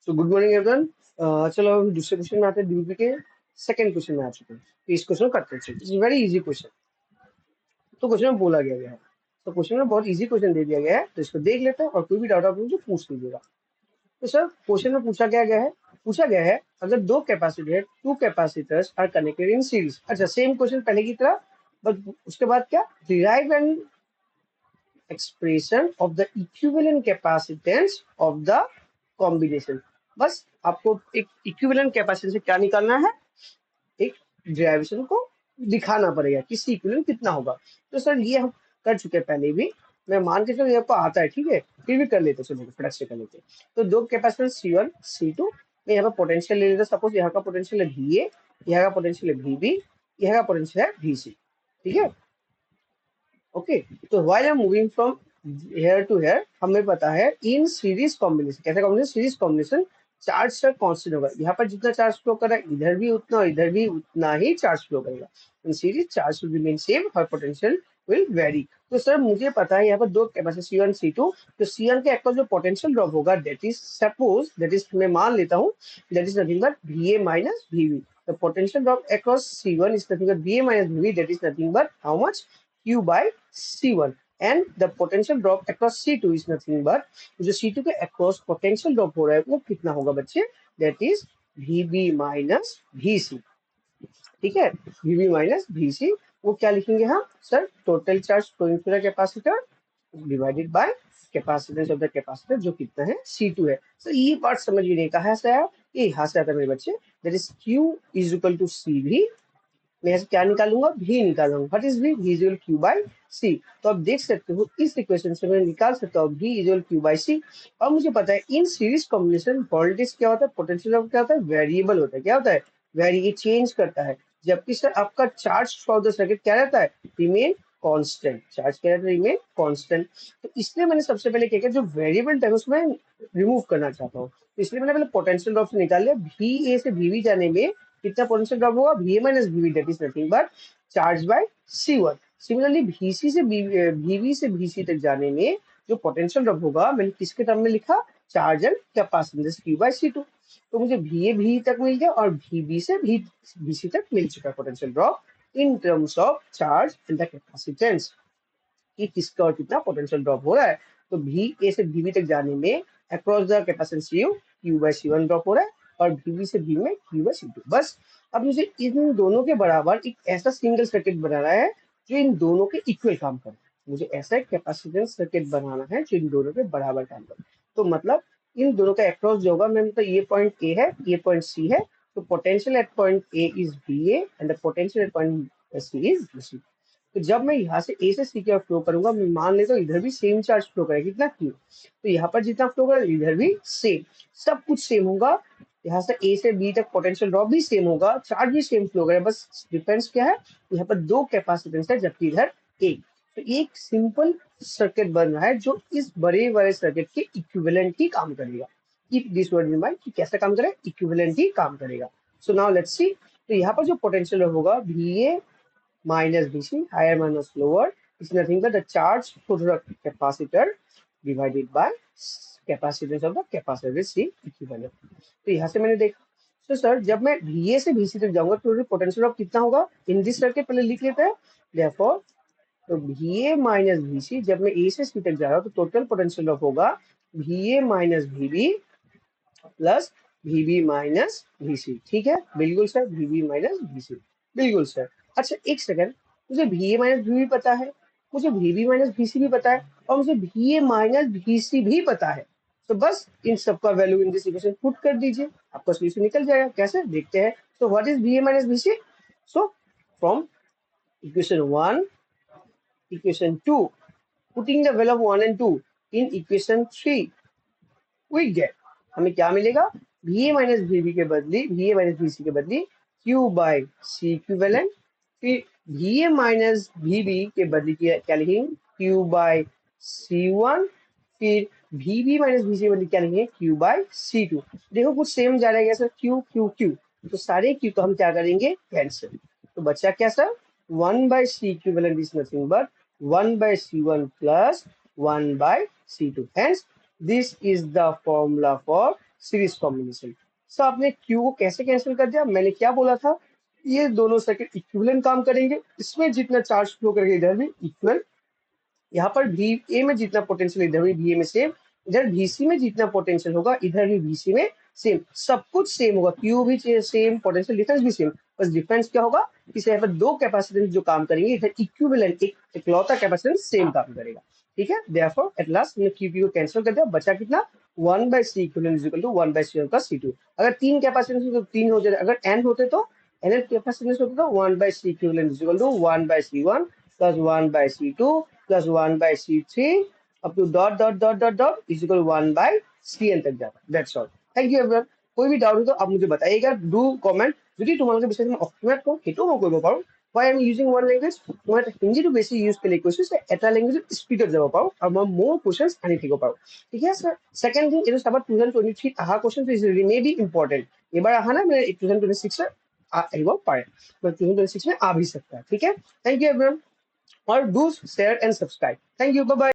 So good morning everyone. चलो हम दूसरे क्वेश्चन में आते हैं। डीबीपी के सेकंड क्वेश्चन में आ चुके हैं, तो इस क्वेश्चन को करते हैं। It's very easy question. तो क्वेश्चन में बोला गया है, तो क्वेश्चन में बहुत इजी क्वेश्चन दे दिया गया है, तो इसको देख लेते हैं और कोई भी डाउट आप मुझे पूछ लीजिएगा। तो सर क्वेश्चन में पूछा गया है अगर दो capacitor two capacitors are connected in series. अच्छा, सेम क्वेश्चन पहले की तरह, बट उसके बाद क्या, derive an expression of the equivalent capacitance of the combination. बस आपको एक इक्विवेलेंट कैपेसिटेंस से क्या निकालना है, एक डेरिवेशन को दिखाना पड़ेगा कि सी इक्विवेलेंट कितना होगा। तो सर ये हम कर चुके हैं पहले भी, मैं मान के चलो ये आपको आता है, ठीक है, फिर भी कर लेते, चलो फटक से कर लेते। तो दो कैपेसिटेंस C1 C2, मैं यहाँ पर पोटेंशियल ले लेता। सपोज यहाँ का पोटेंशियल है VA, यहाँ का पोटेंशियल है VB, यहाँ का पोटेंशियल है VC, ठीक है। ओके, तो while I am moving from here to here, हमें पता है इन सीरीज कॉम्बिनेशन, कैसे कॉम्बिनेशन, सीरीज कॉम्बिनेशन, चार्ज का कांस्टेंट होगा। यहाँ पर जितना चार्ज फ्लो कर रहा है इधर भी उतना और इधर भी उतना ही चार्ज फ्लो करेगा। In series charge will remain same और पोटेंशियल विल वेरी। तो सर मुझे पता है यहाँ पर दो कैपेसिटर C1 C2, तो C1 के अक्रॉस जो पोटेंशियल ड्रॉप होगा that is suppose, that is मैं मान लेता हूँ, that is nothing but VA minus VB। The potential drop across C1 is nothing but VA minus VB, that is nothing but how much, Q by C1, and the potential drop across C2 is nothing but जो C2 के across potential drop हो रहा है वो कितना होगा बच्चे, that is VB minus VC, ठीक है। VB minus VC, वो क्या लिखेंगे हम sir, total charge flowing through the capacitor divided by capacitance of the capacitor, जो कितना है C2 है। सर ये पार्ट समझ ही नहीं, कहाँ से आया, ये यहाँ से आता है मेरे बच्चे, that is Q is equal to CV। मैं यहाँ से क्या निकालूंगा, भी निकालूंगा। व्हाट इज भी, भी इक्वल Q बाई C। तो आप देख सकते हो इस इक्वेशन से मैं निकाल सकता हूँ भी इक्वल Q बाई C। और मुझे पता है इन सीरीज कॉम्बिनेशन वोल्टेज क्या होता है, पोटेंशियल क्या होता है, वेरिएबल होता है। क्या होता है, वेरी, चेंज करता है। जबकि सर आपका चार्ज फॉर द सर्किट क्या रहता है, रिमेन कांस्टेंट। चार्ज क्या रहता है, रिमेन कांस्टेंट। तो इसलिए मैंने सबसे पहले क्या किया, जो वेरिएबल टर्म उसमें रिमूव करना चाहता हूँ, तो इसलिए मैंने पहले पोटेंशियल ड्रॉप से निकाल लिया। VA से VB जाने में कितना पोटेंशियल ड्रॉप होगा, VA minus VB, that is nothing but charge by C1। Similarly VC से VB से VC तक जाने में जो पोटेंशियल ड्रॉप होगा, मैंने किसके टर्म में लिखा, charge and capacitance Q by C2। तो मुझे VA भी तक मिल गया और VB से VC तक मिल चुका है potential drop in terms of charge and the capacitance, कि किसका और कितना पोटेंशियल ड्रॉप हो रहा है। तो VA से VB तक जाने में across the capacitance Q by C1 drop हो रहा है और VB से V में Q बाय C2। बस अब मुझे इन दोनों के बराबर एक ऐसा सिंगल सर्किट बनाना है जो इन दोनों के इक्वल काम करे। मुझे ऐसा एक कैपेसिटेंस सर्किट बनाना है जो इन दोनों के बराबर काम करे। तो मतलब इन दोनों का अक्रॉस जो होगा, मैं मतलब ये पॉइंट A है, ये पॉइंट C है, तो potential at point A is VA and the potential at point C is VC। तो जब मैं यहाँ से A से C की ओर फ्लो करूंगा, मैं मान लेता हूँ इधर भी सेम चार्ज फ्लो करेगा, कितना Q। तो यहाँ पर जितना फ्लो करेगा इधर भी सेम, सब कुछ सेम होगा। यहाँ से A से B तक पोटेंशियल ड्रॉप भी सेम होगा, चार्ज भी सेम फ्लो करेगा। बस डिफरेंस क्या है, यहाँ पर दो कैपेसिटेंस है जबकि इधर एक। तो एक सिंपल सर्किट बन रहा है जो इस बड़े बड़े सर्किट के इक्विवेलेंट ही काम करेगा। Keep this word in mind कि कैसे काम करेगा, इक्विवेलेंट ही काम करेगा। So now let's see. तो यहाँ पर जो पोटेंशियल होगा VA minus BC, higher minus lower, is nothing but the charge for the capacitor divided by capacitance of the capacitor is C equivalent। तो यहाँ से मैंने देखा, तो सर जब मैं VA से VC तक जाऊंगा तो पोटेंशियल ऑफ कितना होगा, इन दिस सर्किट पहले लिख लेते हैं। therefore तो VA माइनस VC, जब मैं A से C तक जा रहा हूँ तो टोटल पोटेंशियल ऑफ होगा VA minus VB plus VB minus VC। ठीक है, बिल्कुल सर, VB माइनस VC, बिल्कुल सर। अच्छा एक सेकंड, मुझे VA माइनस VB पता है, मुझे VB माइनस VC भी पता है और मुझे VA माइनस VC भी पता है। तो बस इन सबका value in this equation put कर दीजिए, आपका सॉल्यूशन निकल जाएगा। कैसे देखते हैं। तो what is VA minus VC, so from equation 1, equation 2, putting the value of 1 and 2 in equation 3, we get, हमें क्या मिलेगा, VA माइनस VB के बदली, VA माइनस VC के बदली Q बाई C इक्विवेलेंट। फिर VA माइनस VB के बदली क्या लिखेंगे, Q बाई C1। फिर VB माइनस VC के बदली क्या लिखेंगे, Q बाई C2। देखो कुछ सेम जा रहा है सर, Q Q Q, तो सारे Q को हम क्या करेंगे, कैंसिल। तो बचा क्या sir, 1 by C equivalent is nothing but 1 by C1 plus 1 by C2। Hence this is the formula for series combination. So आपने क्यू को कैसे कैंसिल कर दिया, मैंने क्या बोला था, ये दोनों सर्किट इक्विवेलेंट काम करेंगे, इसमें जितना चार्ज फ्लो करेगा इधर भी इक्वल, यहाँ पर वी ए में जितना पोटेंशियल इधर भी वी ए में सेम, इधर VC में जितना पोटेंशियल होगा इधर भी VC में सेम, सब कुछ सेम होगा, क्यू भी सेम, पोटेंशियल डिफरेंस भी सेम, बस डिफरेंस क्या होगा, इस यहाँ पर दो कैपेसिटेंस जो काम करेंगे, इधर इक्विवेलेंट एक इकलौता कैपेसिटेंस सेम काम करेगा। ठीक है, देयरफॉर एट लास्ट हमने क्यू को कैंसिल कर दिया, बचा कितना 1/C equivalent is equal to 1/C का C2। अगर तीन कैपेसिटेंस तो तीन हो जाए, अगर n होते तो n कैपेसिटेंस होते तो 1/C equivalent is equal to 1/C1 plus 1/C2 plus 1/C3 up to dot dot dot dot dot is equal 1/Cn तक जाता है। That's all. Thank you everyone. कोई भी डाउट हो तो आप मुझे बताइएगा, डू कमेंट। যদি তোমালোকে বিচাৰে মই অসমীয়াত কওঁ সেইটো মই কৰিব পাৰোঁ। Why I'm using one language, মই হিন্দীটো বেছি ইউজ কেলে কৰিছোঁ যে এটা লেংগুৱেজত স্পীডত যাব পাৰোঁ আৰু মই মোৰ কুৱেশ্যনছ আনি থাকিব পাৰোঁ। ঠিক আছে, ছেকেণ্ড থিং, এইটো চাবা 2023 অহা কুৱেশ্যনটো ইজ মে বি ইম্পৰ্টেণ্ট, এইবাৰ অহা নাই, মানে 2026 আহিব পাৰে, 2026 में आ भी सकता है। ठीक है, थैंक यू एवरीवन, और do share and subscribe. Thank you, bye bye.